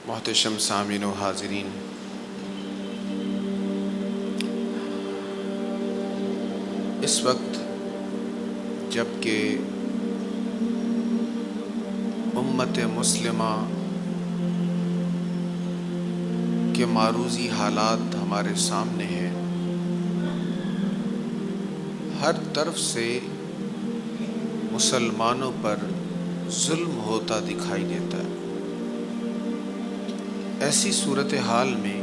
محتشم سامعین و حاضرین، اس وقت جب کہ امت مسلمہ کے معروضی حالات ہمارے سامنے ہیں، ہر طرف سے مسلمانوں پر ظلم ہوتا دکھائی دیتا ہے۔ ایسی صورتحال میں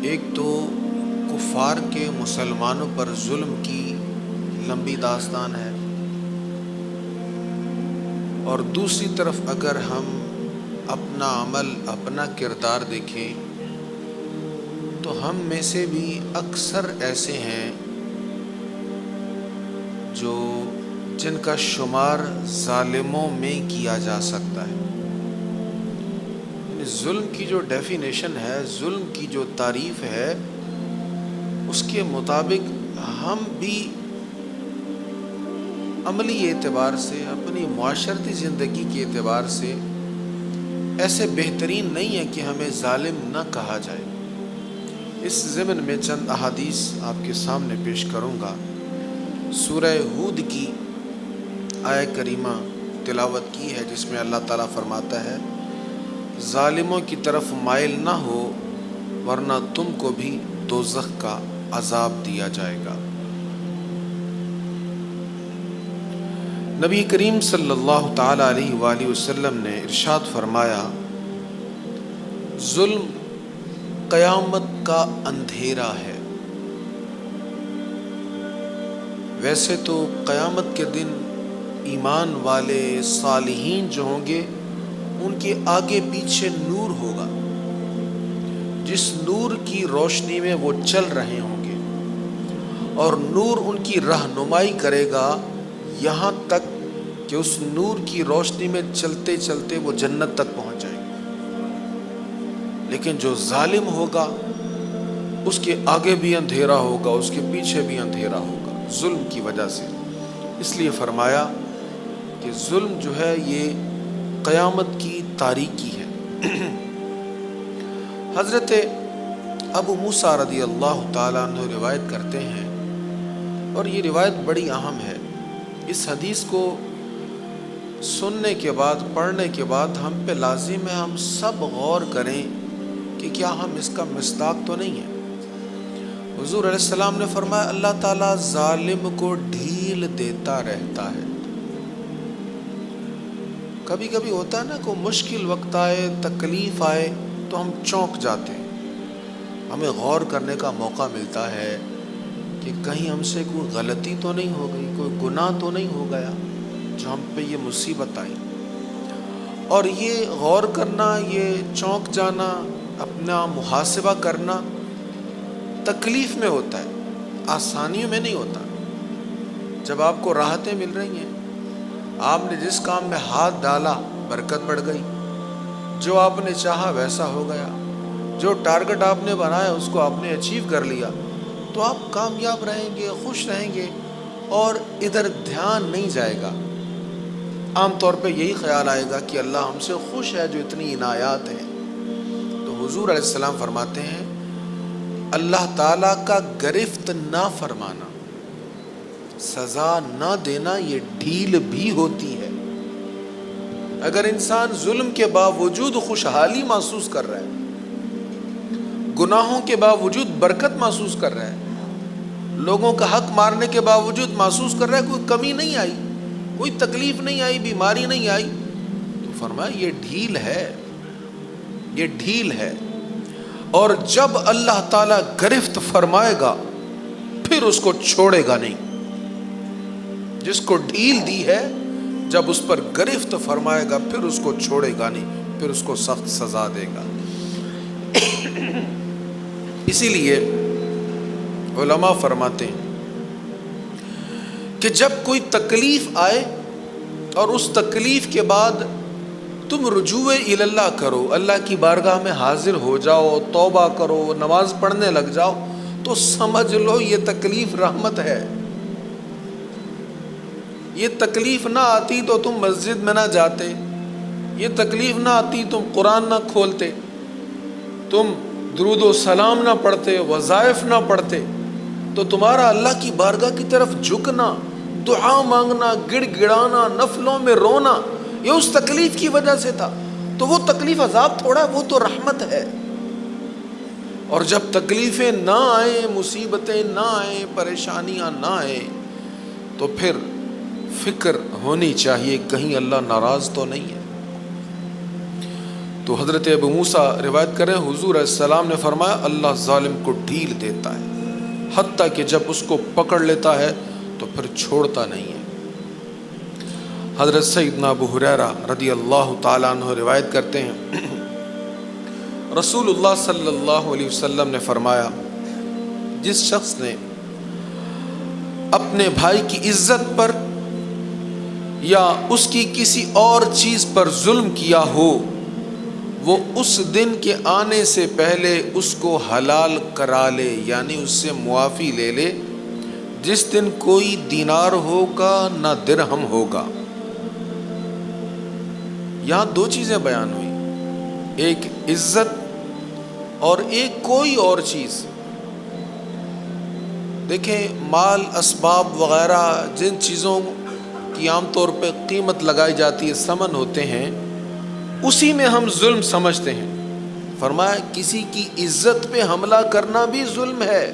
ایک تو کفار کے مسلمانوں پر ظلم کی لمبی داستان ہے، اور دوسری طرف اگر ہم اپنا عمل، اپنا کردار دیکھیں تو ہم میں سے بھی اکثر ایسے ہیں جن کا شمار ظالموں میں کیا جا سکتا ہے۔ ظلم کی جو ڈیفینیشن ہے، ظلم کی جو تعریف ہے، اس کے مطابق ہم بھی عملی اعتبار سے، اپنی معاشرتی زندگی کے اعتبار سے ایسے بہترین نہیں ہے کہ ہمیں ظالم نہ کہا جائے۔ اس ضمن میں چند احادیث آپ کے سامنے پیش کروں گا۔ سورہ ہود کی آیہ کریمہ تلاوت کی ہے، جس میں اللہ تعالیٰ فرماتا ہے، ظالموں کی طرف مائل نہ ہو ورنہ تم کو بھی دوزخ کا عذاب دیا جائے گا۔ نبی کریم صلی اللہ تعالی علیہ وآلہ وسلم نے ارشاد فرمایا، ظلم قیامت کا اندھیرا ہے۔ ویسے تو قیامت کے دن ایمان والے صالحین جو ہوں گے، ان کے آگے پیچھے نور ہوگا، جس نور کی روشنی میں وہ چل رہے ہوں گے، اور نور ان کی رہنمائی کرے گا یہاں تک کہ اس نور کی روشنی میں چلتے چلتے وہ جنت تک پہنچ جائیں گے۔ لیکن جو ظالم ہوگا، اس کے آگے بھی اندھیرا ہوگا، اس کے پیچھے بھی اندھیرا ہوگا، ظلم کی وجہ سے۔ اس لیے فرمایا کہ ظلم جو ہے یہ قیامت کی تاریکی ہے۔ حضرت ابو موسیٰ رضی اللہ تعالیٰ عنہ روایت کرتے ہیں، اور یہ روایت بڑی اہم ہے۔ اس حدیث کو سننے کے بعد، پڑھنے کے بعد ہم پہ لازم ہے ہم سب غور کریں کہ کیا ہم اس کا مصداق تو نہیں ہے۔ حضور علیہ السلام نے فرمایا، اللہ تعالیٰ ظالم کو ڈھیل دیتا رہتا ہے۔ کبھی کبھی ہوتا ہے نا، کوئی مشکل وقت آئے، تکلیف آئے تو ہم چونک جاتے ہیں، ہمیں غور کرنے کا موقع ملتا ہے کہ کہیں ہم سے کوئی غلطی تو نہیں ہو گئی، کوئی گناہ تو نہیں ہو گیا جو ہم پہ یہ مصیبت آئی۔ اور یہ غور کرنا، یہ چونک جانا، اپنا محاسبہ کرنا تکلیف میں ہوتا ہے، آسانیوں میں نہیں ہوتا۔ جب آپ کو راحتیں مل رہی ہیں، آپ نے جس کام میں ہاتھ ڈالا برکت بڑھ گئی، جو آپ نے چاہا ویسا ہو گیا، جو ٹارگٹ آپ نے بنایا اس کو آپ نے اچیو کر لیا، تو آپ کامیاب رہیں گے، خوش رہیں گے، اور ادھر دھیان نہیں جائے گا۔ عام طور پہ یہی خیال آئے گا کہ اللہ ہم سے خوش ہے جو اتنی عنایات ہیں۔ تو حضور علیہ السلام فرماتے ہیں، اللہ تعالیٰ کا گرفت نہ فرمانا، سزا نہ دینا، یہ ڈھیل بھی ہوتی ہے۔ اگر انسان ظلم کے باوجود خوشحالی محسوس کر رہا ہے، گناہوں کے باوجود برکت محسوس کر رہا ہے، لوگوں کا حق مارنے کے باوجود محسوس کر رہا ہے کوئی کمی نہیں آئی، کوئی تکلیف نہیں آئی، بیماری نہیں آئی، تو فرمایا یہ ڈھیل ہے، یہ ڈھیل ہے۔ اور جب اللہ تعالیٰ گرفت فرمائے گا پھر اس کو چھوڑے گا نہیں۔ جس کو ڈھیل دی ہے، جب اس پر گرفت فرمائے گا پھر اس کو چھوڑے گا نہیں، پھر اس کو سخت سزا دے گا۔ اسی لیے علماء فرماتے ہیں کہ جب کوئی تکلیف آئے اور اس تکلیف کے بعد تم رجوع اللہ کرو، اللہ کی بارگاہ میں حاضر ہو جاؤ، توبہ کرو، نماز پڑھنے لگ جاؤ، تو سمجھ لو یہ تکلیف رحمت ہے۔ یہ تکلیف نہ آتی تو تم مسجد میں نہ جاتے، یہ تکلیف نہ آتی تم قرآن نہ کھولتے، تم درود و سلام نہ پڑھتے، وظائف نہ پڑھتے، تو تمہارا اللہ کی بارگاہ کی طرف جھکنا، دعا مانگنا، گڑ گڑانا، نفلوں میں رونا، یہ اس تکلیف کی وجہ سے تھا۔ تو وہ تکلیف عذاب تھوڑا ہے، وہ تو رحمت ہے۔ اور جب تکلیفیں نہ آئیں، مصیبتیں نہ آئیں، پریشانیاں نہ آئیں، تو پھر فکر ہونی چاہیے کہیں اللہ ناراض تو نہیں ہے۔ تو حضرت ابو موسیٰ روایت کریں، حضور علیہ السلام نے فرمایا اللہ ظالم کو ڈھیل دیتا ہے، حتیٰ کہ جب اس کو پکڑ لیتا ہے تو پھر چھوڑتا نہیں ہے۔ حضرت سیدنا ابو ہریرہ رضی اللہ تعالیٰ عنہ روایت کرتے ہیں، رسول اللہ صلی اللہ علیہ وسلم نے فرمایا، جس شخص نے اپنے بھائی کی عزت پر یا اس کی کسی اور چیز پر ظلم کیا ہو، وہ اس دن کے آنے سے پہلے اس کو حلال کرا لے، یعنی اس سے معافی لے لے، جس دن کوئی دینار ہوگا نہ درہم ہوگا۔ یہاں دو چیزیں بیان ہوئی، ایک عزت اور ایک کوئی اور چیز۔ دیکھیں مال، اسباب وغیرہ جن چیزوں کی عام طور پہ قیمت لگائی جاتی ہے، ثمن ہوتے ہیں، اسی میں ہم ظلم سمجھتے ہیں۔ فرمایا کسی کی عزت پہ حملہ کرنا بھی ظلم ہے،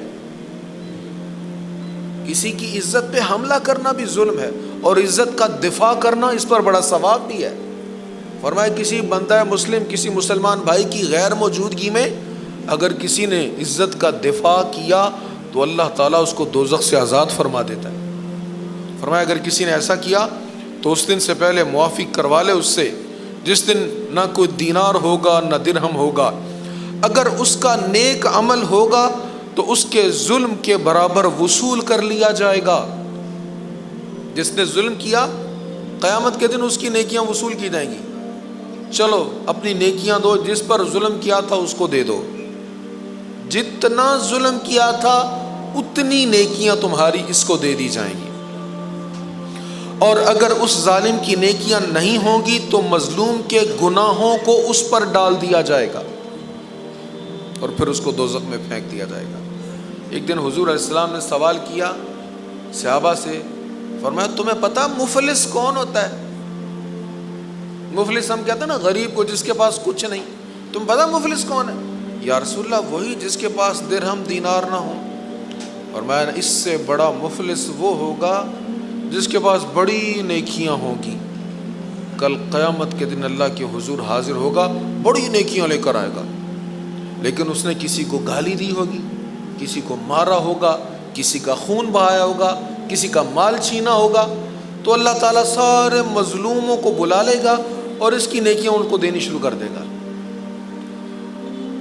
کسی کی عزت پہ حملہ کرنا بھی ظلم ہے، اور عزت کا دفاع کرنا اس پر بڑا ثواب بھی ہے۔ فرمایا کسی بندہ مسلم، کسی مسلمان بھائی کی غیر موجودگی میں اگر کسی نے عزت کا دفاع کیا تو اللہ تعالیٰ اس کو دوزخ سے آزاد فرما دیتا ہے۔ فرمایا اگر کسی نے ایسا کیا تو اس دن سے پہلے معافی کروا لے اس سے، جس دن نہ کوئی دینار ہوگا نہ درہم ہوگا۔ اگر اس کا نیک عمل ہوگا تو اس کے ظلم کے برابر وصول کر لیا جائے گا۔ جس نے ظلم کیا، قیامت کے دن اس کی نیکیاں وصول کی جائیں گی۔ چلو اپنی نیکیاں دو، جس پر ظلم کیا تھا اس کو دے دو، جتنا ظلم کیا تھا اتنی نیکیاں تمہاری اس کو دے دی جائیں گی۔ اور اگر اس ظالم کی نیکیاں نہیں ہوں گی تو مظلوم کے گناہوں کو اس پر ڈال دیا جائے گا اور پھر اس کو دوزخ میں پھینک دیا جائے گا۔ ایک دن حضور علیہ السلام نے سوال کیا صحابہ سے، فرمایا تمہیں پتا مفلس کون ہوتا ہے؟ مفلس ہم کہتے ہیں نا غریب کو جس کے پاس کچھ نہیں، تم پتا مفلس کون ہے؟ یا رسول اللہ وہی جس کے پاس درہم دینار نہ ہو۔ فرمایا اس سے بڑا مفلس وہ ہوگا جس کے پاس بڑی نیکیاں ہوں گی، کل قیامت کے دن اللہ کے حضور حاضر ہوگا، بڑی نیکیاں لے کر آئے گا، لیکن اس نے کسی کو گالی دی ہوگی، کسی کو مارا ہوگا، کسی کا خون بہایا ہوگا، کسی کا مال چھینا ہوگا، تو اللہ تعالیٰ سارے مظلوموں کو بلا لے گا اور اس کی نیکیاں ان کو دینی شروع کر دے گا۔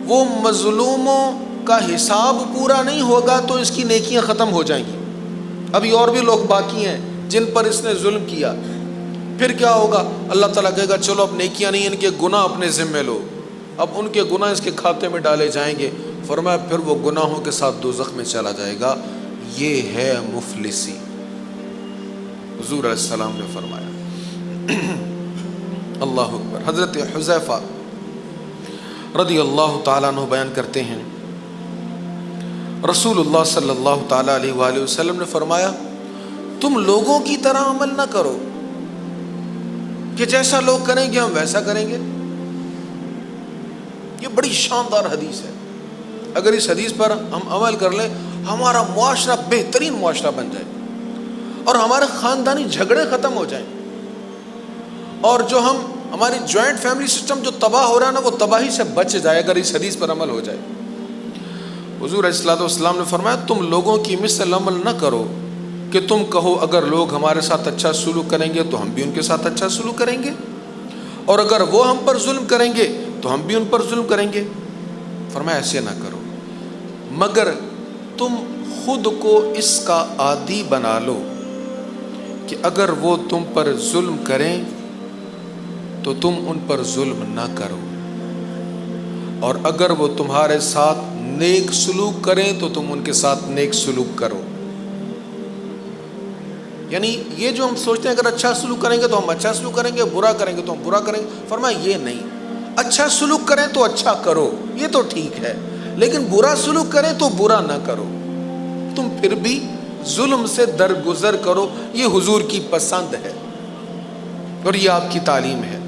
وہ مظلوموں کا حساب پورا نہیں ہوگا تو اس کی نیکیاں ختم ہو جائیں گی۔ ابھی اور بھی لوگ باقی ہیں جن پر اس نے ظلم کیا، پھر کیا ہوگا؟ اللہ تعالیٰ کہے گا چلو اب نیکیاں نہیں، ان کے گناہ اپنے ذمے لو، اب ان کے گناہ اس کے کھاتے میں ڈالے جائیں گے۔ فرمایا پھر وہ گناہوں کے ساتھ دوزخ میں چلا جائے گا۔ یہ ہے مفلسی، حضور علیہ السلام نے فرمایا۔ اللہ اکبر۔ حضرت حذیفہ رضی اللہ تعالیٰ عنہ بیان کرتے ہیں، رسول اللہ صلی اللہ تعالیٰ علیہ وآلہ وسلم نے فرمایا تم لوگوں کی طرح عمل نہ کرو کہ جیسا لوگ کریں گے ہم ویسا کریں گے۔ یہ بڑی شاندار حدیث ہے، اگر اس حدیث پر ہم عمل کر لیں ہمارا معاشرہ بہترین معاشرہ بن جائے اور ہمارے خاندانی جھگڑے ختم ہو جائیں، اور جو ہماری جوائنٹ فیملی سسٹم جو تباہ ہو رہا ہے نا وہ تباہی سے بچ جائے اگر اس حدیث پر عمل ہو جائے۔ حضور علیہ الصلوۃ والسلام نے فرمایا تم لوگوں کی مثل عمل نہ کرو کہ تم کہو اگر لوگ ہمارے ساتھ اچھا سلوک کریں گے تو ہم بھی ان کے ساتھ اچھا سلوک کریں گے، اور اگر وہ ہم پر ظلم کریں گے تو ہم بھی ان پر ظلم کریں گے۔ فرمایا ایسے نہ کرو، مگر تم خود کو اس کا عادی بنا لو کہ اگر وہ تم پر ظلم کریں تو تم ان پر ظلم نہ کرو، اور اگر وہ تمہارے ساتھ نیک سلوک کریں تو تم ان کے ساتھ نیک سلوک کرو۔ یعنی یہ جو ہم سوچتے ہیں اگر اچھا سلوک کریں گے تو ہم اچھا سلوک کریں گے، برا کریں گے تو ہم برا کریں گے، فرمایا یہ نہیں، اچھا سلوک کریں تو اچھا کرو، یہ تو ٹھیک ہے، لیکن برا سلوک کریں تو برا نہ کرو، تم پھر بھی ظلم سے درگزر کرو، یہ حضور کی پسند ہے اور یہ آپ کی تعلیم ہے۔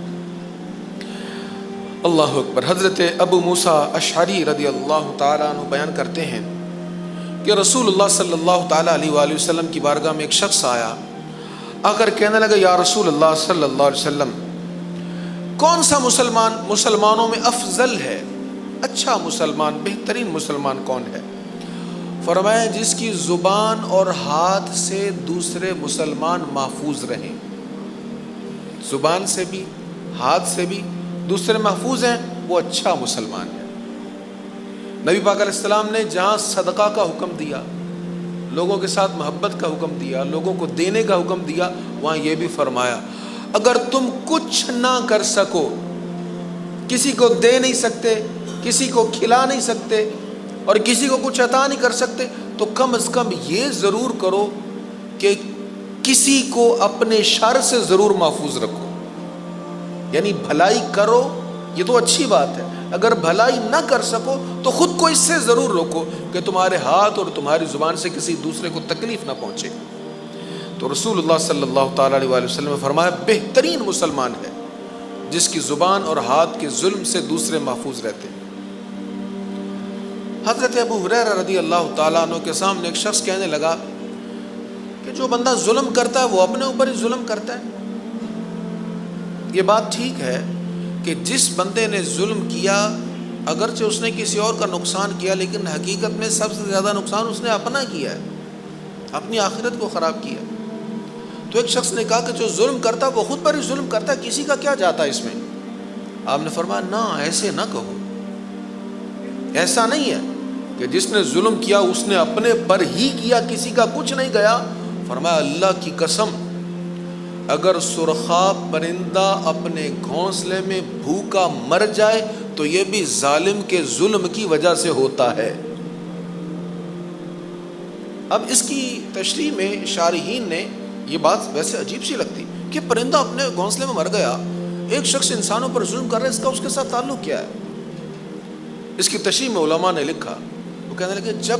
اللہ اکبر۔ حضرت ابو موسیٰ اشعری رضی اللہ تعالیٰ عنہ بیان کرتے ہیں کہ رسول اللہ صلی اللہ تعالیٰ علیہ وآلہ وسلم کی بارگاہ میں ایک شخص آیا، آ کر کہنے لگا یا رسول اللہ صلی اللہ علیہ وسلم، کون سا مسلمان مسلمانوں میں افضل ہے، اچھا مسلمان، بہترین مسلمان کون ہے؟ فرمایا جس کی زبان اور ہاتھ سے دوسرے مسلمان محفوظ رہیں، زبان سے بھی ہاتھ سے بھی دوسرے محفوظ ہیں، وہ اچھا مسلمان ہے۔ نبی پاک علیہ السلام نے جہاں صدقہ کا حکم دیا، لوگوں کے ساتھ محبت کا حکم دیا، لوگوں کو دینے کا حکم دیا، وہاں یہ بھی فرمایا اگر تم کچھ نہ کر سکو، کسی کو دے نہیں سکتے، کسی کو کھلا نہیں سکتے اور کسی کو کچھ عطا نہیں کر سکتے، تو کم از کم یہ ضرور کرو کہ کسی کو اپنے شر سے ضرور محفوظ رکھو، یعنی بھلائی کرو، یہ تو اچھی بات ہے، اگر بھلائی نہ کر سکو تو خود کو اس سے ضرور روکو کہ تمہارے ہاتھ اور تمہاری زبان سے کسی دوسرے کو تکلیف نہ پہنچے۔ تو رسول اللہ صلی اللہ تعالیٰ علیہ وآلہ وسلم نے فرمایا بہترین مسلمان ہے جس کی زبان اور ہاتھ کے ظلم سے دوسرے محفوظ رہتے ہیں۔ حضرت ابو ہریرہ رضی اللہ تعالیٰ عنہ کے سامنے ایک شخص کہنے لگا کہ جو بندہ ظلم کرتا ہے وہ اپنے اوپر ہی ظلم کرتا ہے۔ یہ بات ٹھیک ہے کہ جس بندے نے ظلم کیا اگرچہ اس نے کسی اور کا نقصان کیا، لیکن حقیقت میں سب سے زیادہ نقصان اس نے اپنا کیا ہے، اپنی آخرت کو خراب کیا۔ تو ایک شخص نے کہا کہ جو ظلم کرتا ہے وہ خود پر ہی ظلم کرتا ہے، کسی کا کیا جاتا ہے اس میں؟ آپ نے فرمایا نہ، ایسے نہ کہو، ایسا نہیں ہے کہ جس نے ظلم کیا اس نے اپنے پر ہی کیا، کسی کا کچھ نہیں گیا۔ فرمایا اللہ کی قسم اگر سرخاب پرندہ اپنے گھونسلے میں بھوکا مر جائے تو یہ بھی ظالم کے ظلم کی وجہ سے ہوتا ہے۔ اب اس کی تشریح میں شارحین نے یہ بات ویسے عجیب سی لگتی کہ پرندہ اپنے گھونسلے میں مر گیا، ایک شخص انسانوں پر ظلم کر رہا ہے، اس کے ساتھ تعلق کیا ہے؟ اس کی تشریح میں علماء نے لکھا، وہ کہنے لگے جب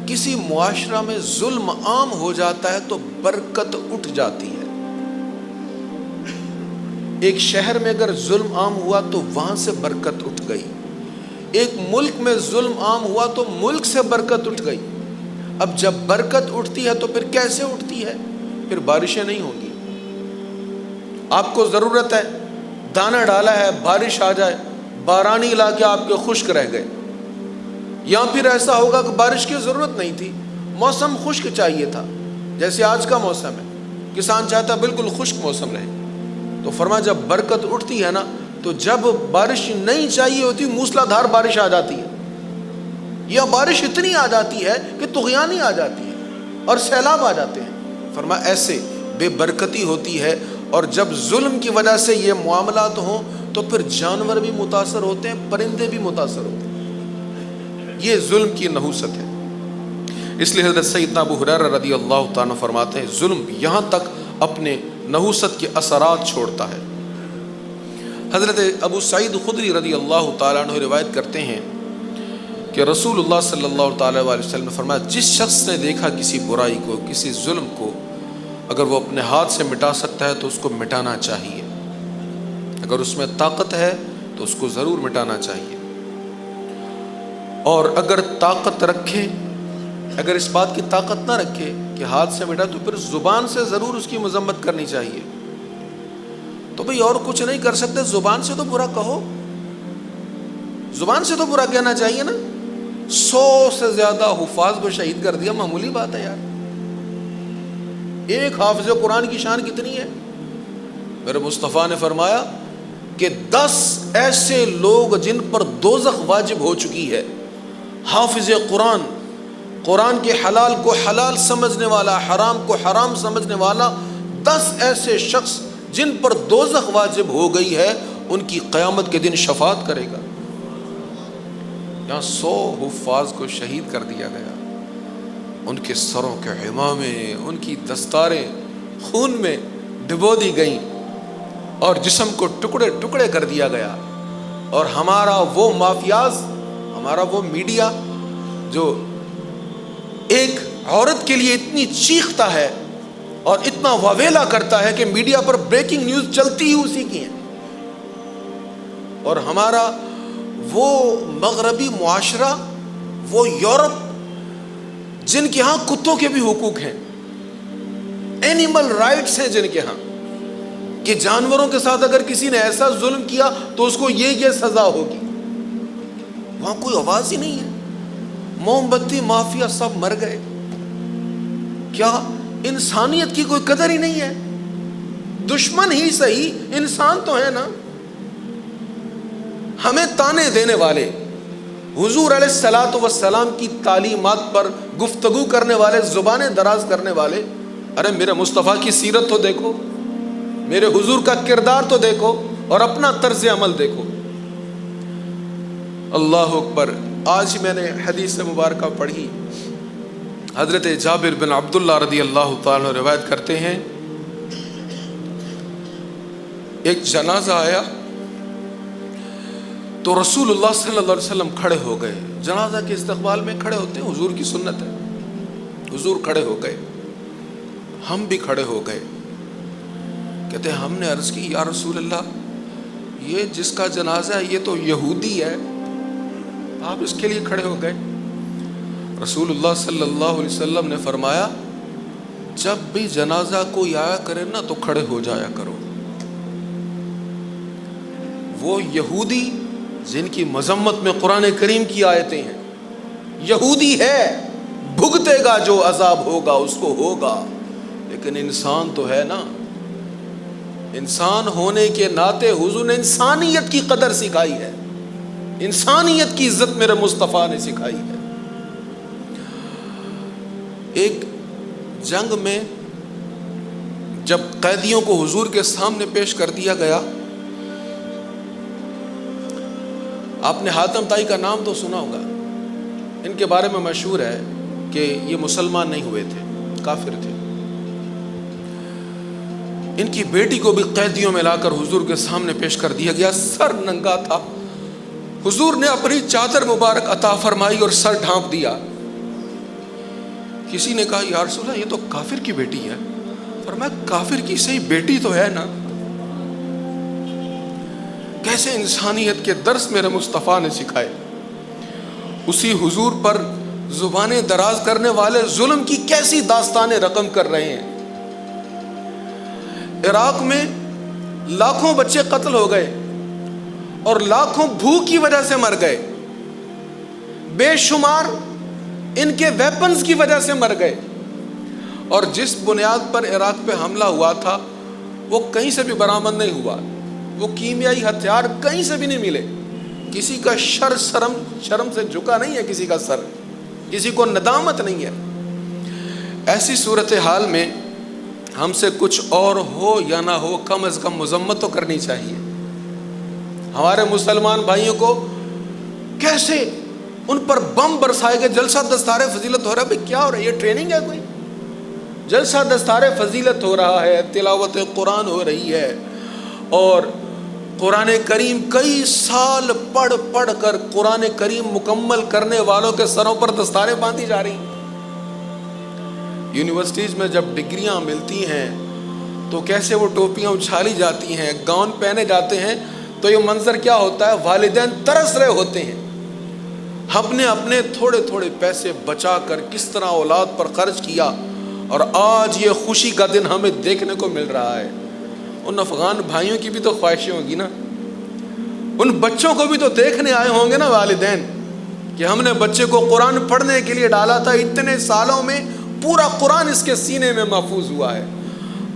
کسی معاشرہ میں ظلم عام ہو جاتا ہے تو برکت اٹھ جاتی ہے۔ ایک شہر میں اگر ظلم عام ہوا تو وہاں سے برکت اٹھ گئی، ایک ملک میں ظلم عام ہوا تو ملک سے برکت اٹھ گئی۔ اب جب برکت اٹھتی ہے تو پھر کیسے اٹھتی ہے؟ پھر بارشیں نہیں ہوں گی۔ آپ کو ضرورت ہے، دانہ ڈالا ہے، بارش آ جائے، بارانی علاقے آپ کے خشک رہ گئے، یا پھر ایسا ہوگا کہ بارش کی ضرورت نہیں تھی، موسم خشک چاہیے تھا، جیسے آج کا موسم ہے، کسان چاہتا ہے بالکل خشک موسم رہے۔ تو فرمایا جب برکت اٹھتی ہے نا تو جب بارش نہیں چاہیے ہوتی موسلا دھار بارش آ جاتی ہے، یا بارش اتنی آ جاتی ہے کہ طغیانی آ جاتی ہے اور سیلاب آ جاتے ہیں۔ فرمایا ایسے بے برکتی ہوتی ہے، اور جب ظلم کی وجہ سے یہ معاملات ہوں تو پھر جانور بھی متاثر ہوتے ہیں، پرندے بھی متاثر ہوتے ہیں۔ یہ ظلم کی نحوست ہے۔ اس لیے حضرت سیدنا ابو ہریرہ رضی اللہ تعالیٰ عنہ فرماتے ہیں ظلم یہاں تک اپنے نحوست کے اثرات چھوڑتا ہے۔ حضرت ابو سعید خدری رضی اللہ تعالیٰ عنہ روایت کرتے ہیں کہ رسول اللہ صلی اللہ تعالیٰ علیہ وسلم نے فرمایا جس شخص نے دیکھا کسی برائی کو، کسی ظلم کو، اگر وہ اپنے ہاتھ سے مٹا سکتا ہے تو اس کو مٹانا چاہیے، اگر اس میں طاقت ہے تو اس کو ضرور مٹانا چاہیے، اور اگر طاقت رکھے، اگر اس بات کی طاقت نہ رکھے کہ ہاتھ سے مٹا تو پھر زبان سے ضرور اس کی مذمت کرنی چاہیے۔ تو بھئی اور کچھ نہیں کر سکتے، زبان سے تو برا کہو، زبان سے تو برا کہنا چاہیے نا۔ 100 سے زیادہ حفاظ کو شہید کر دیا، معمولی بات ہے یار۔ ایک حافظ قرآن کی شان کتنی ہے؟ میرے مصطفیٰ نے فرمایا کہ 10 ایسے لوگ جن پر دوزخ واجب ہو چکی ہے، حافظ قرآن، قرآن کے حلال کو حلال سمجھنے والا، حرام کو حرام سمجھنے والا، 10 ایسے شخص جن پر دوزخ واجب ہو گئی ہے، ان کی قیامت کے دن شفاعت کرے گا۔ یہاں 100 حفاظ کو شہید کر دیا گیا، ان کے سروں کے عمامے، ان کی دستاریں خون میں ڈبو دی گئیں اور جسم کو ٹکڑے ٹکڑے کر دیا گیا. اور ہمارا وہ مافیاز، ہمارا وہ میڈیا جو ایک عورت کے لیے اتنی چیختا ہے اور اتنا واویلا کرتا ہے کہ میڈیا پر بریکنگ نیوز چلتی ہی اسی کی ہے. اور ہمارا وہ مغربی معاشرہ، وہ یورپ جن کے ہاں کتوں کے بھی حقوق ہیں، اینیمل رائٹس ہیں جن کے ہاں، کہ جانوروں کے ساتھ اگر کسی نے ایسا ظلم کیا تو اس کو یہ سزا ہوگی، وہاں کوئی آواز ہی نہیں ہے. موم بتی مافیا سب مر گئے. کیا انسانیت کی کوئی قدر ہی نہیں ہے؟ دشمن ہی صحیح، انسان تو ہے نا. ہمیں تانے دینے والے، حضور علیہ الصلوۃ والسلام کی تعلیمات پر گفتگو کرنے والے، زبانیں دراز کرنے والے، ارے میرے مصطفیٰ کی سیرت تو دیکھو، میرے حضور کا کردار تو دیکھو اور اپنا طرز عمل دیکھو. اللہ اکبر. آج میں نے حدیث مبارکہ پڑھی، حضرت جابر بن عبداللہ رضی اللہ تعالیٰ روایت کرتے ہیں، ایک جنازہ آیا تو رسول اللہ صلی اللہ علیہ وسلم کھڑے ہو گئے. جنازہ کے استقبال میں کھڑے ہوتے ہیں، حضور کی سنت ہے. حضور کھڑے ہو گئے، ہم بھی کھڑے ہو گئے. کہتے ہیں ہم نے عرض کی یا رسول اللہ، یہ جس کا جنازہ ہے یہ تو یہودی ہے، آپ اس کے لیے کھڑے ہو گئے؟ رسول اللہ صلی اللہ علیہ وسلم نے فرمایا جب بھی جنازہ کوئی آیا کرے نا تو کھڑے ہو جایا کرو. وہ یہودی جن کی مذمت میں قرآن کریم کی آیتیں ہیں، یہودی ہے، بھگتے گا جو عذاب ہوگا اس کو ہوگا، لیکن انسان تو ہے نا. انسان ہونے کے ناطے حضور نے انسانیت کی قدر سکھائی ہے، انسانیت کی عزت میرے مصطفیٰ نے سکھائی ہے. ایک جنگ میں جب قیدیوں کو حضور کے سامنے پیش کر دیا گیا، آپ نے حاتم طائی کا نام تو سنا ہوگا. ان کے بارے میں مشہور ہے کہ یہ مسلمان نہیں ہوئے تھے، کافر تھے. ان کی بیٹی کو بھی قیدیوں میں لا کر حضور کے سامنے پیش کر دیا گیا. سر ننگا تھا، حضور نے اپنی چادر مبارک عطا فرمائی اور سر ڈھانپ دیا. کسی نے کہا یا رسول اللہ یہ تو کافر کی بیٹی ہے. فرمایا کافر کی صحیح بیٹی تو ہے نا. کیسے انسانیت کے درس میرے مصطفیٰ نے سکھائے. اسی حضور پر زبانیں دراز کرنے والے ظلم کی کیسی داستانیں رقم کر رہے ہیں. عراق میں لاکھوں بچے قتل ہو گئے اور لاکھوں بھوک کی وجہ سے مر گئے، بے شمار ان کے ویپنز کی وجہ سے مر گئے. اور جس بنیاد پر عراق پہ حملہ ہوا تھا وہ کہیں سے بھی برآمد نہیں ہوا. وہ کیمیائی ہتھیار کہیں سے بھی نہیں ملے. کسی کا شرم سے جھکا نہیں ہے، کسی کا سر، کسی کو ندامت نہیں ہے. ایسی صورتحال میں ہم سے کچھ اور ہو یا نہ ہو، کم از کم مذمت تو کرنی چاہیے. ہمارے مسلمان بھائیوں کو کیسے ان پر بم برسائے گئے. جلسہ دستار فضیلت ہو رہا ہے، بھئی کیا ہو رہا ہے؟ یہ ٹریننگ ہے کوئی؟ جلسہ دستار فضیلت ہو رہا ہے، تلاوت قرآن ہو رہی ہے اور قرآن کریم کئی سال پڑھ پڑھ کر قرآن کریم مکمل کرنے والوں کے سروں پر دستاریں باندھی جا رہی ہیں. یونیورسٹیز میں جب ڈگریاں ملتی ہیں تو کیسے وہ ٹوپیاں اچھالی جاتی ہیں، گاؤن پہنے جاتے ہیں، تو یہ منظر کیا ہوتا ہے؟ والدین ترس رہے ہوتے ہیں. اپنے تھوڑے تھوڑے پیسے بچا کر کس طرح اولاد پر خرچ کیا، اور آج یہ خوشی کا دن ہمیں دیکھنے کو مل رہا ہے. ان افغان بھائیوں کی بھی تو خواہشیں ہوں گی نا، ان بچوں کو بھی تو دیکھنے آئے ہوں گے نا والدین، کہ ہم نے بچے کو قرآن پڑھنے کے لیے ڈالا تھا، اتنے سالوں میں پورا قرآن اس کے سینے میں محفوظ ہوا ہے.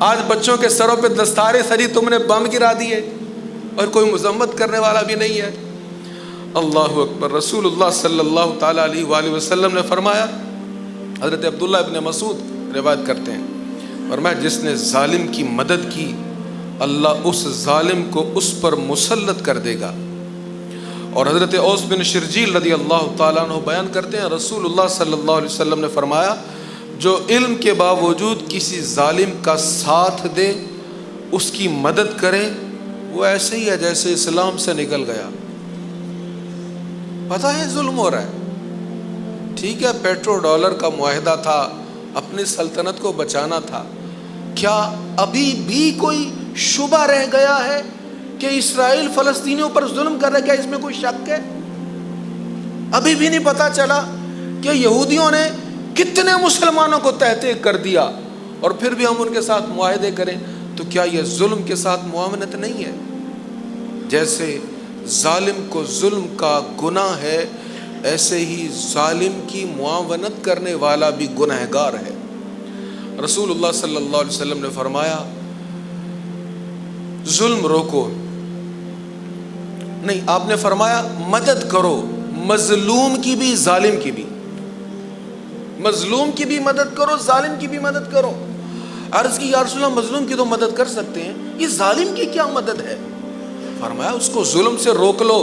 آج بچوں کے سروں پہ دستاریں سجی، تم نے بم گرا دیے اور کوئی مذمت کرنے والا بھی نہیں ہے. اللہ اکبر. رسول اللہ صلی اللہ تعالیٰ علیہ وآلہ وسلم نے فرمایا، حضرت عبداللہ ابن مسعود روایت کرتے ہیں، فرمایا جس نے ظالم کی مدد کی اللہ اس ظالم کو اس پر مسلط کر دے گا. اور حضرت اوس بن شرجیل رضی اللہ تعالیٰ عنہ بیان کرتے ہیں، رسول اللہ صلی اللہ علیہ وسلم نے فرمایا جو علم کے باوجود کسی ظالم کا ساتھ دے، اس کی مدد کرے، وہ ایسے ہی ہے جیسے اسلام سے نکل گیا۔ پتہ ہے ظلم ہو رہا ہے، ٹھیک ہے پیٹرو ڈالر کا معاہدہ تھا، اپنی سلطنت کو بچانا تھا، کیا ابھی بھی کوئی شبہ رہ گیا ہے کہ اسرائیل فلسطینیوں پر ظلم کر رہا ہے؟ کیا اس میں کوئی شک ہے؟ ابھی بھی نہیں پتا چلا کہ یہودیوں نے کتنے مسلمانوں کو تہتے کر دیا، اور پھر بھی ہم ان کے ساتھ معاہدے کریں؟ تو کیا یہ ظلم کے ساتھ معاونت نہیں ہے؟ جیسے ظالم کو ظلم کا گناہ ہے، ایسے ہی ظالم کی معاونت کرنے والا بھی گنہگار ہے۔ رسول اللہ صلی اللہ علیہ وسلم نے فرمایا ظلم روکو، نہیں، آپ نے فرمایا مدد کرو، مظلوم کی بھی ظالم کی بھی، مظلوم کی بھی مدد کرو، ظالم کی بھی مدد کرو۔ عرض کی یا رسول اللہ مظلوم کی تو مدد کر سکتے ہیں، یہ ظالم کی کیا مدد ہے؟ فرمایا اس کو ظلم سے روک لو،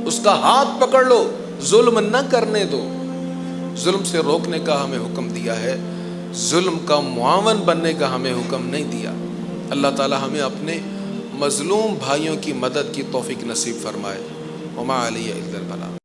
اس کا ہاتھ پکڑ لو، ظلم نہ کرنے دو۔ ظلم سے روکنے کا ہمیں حکم دیا ہے، ظلم کا معاون بننے کا ہمیں حکم نہیں دیا۔ اللہ تعالی ہمیں اپنے مظلوم بھائیوں کی مدد کی توفیق نصیب فرمائے۔ وما علیہ الا البلاغ۔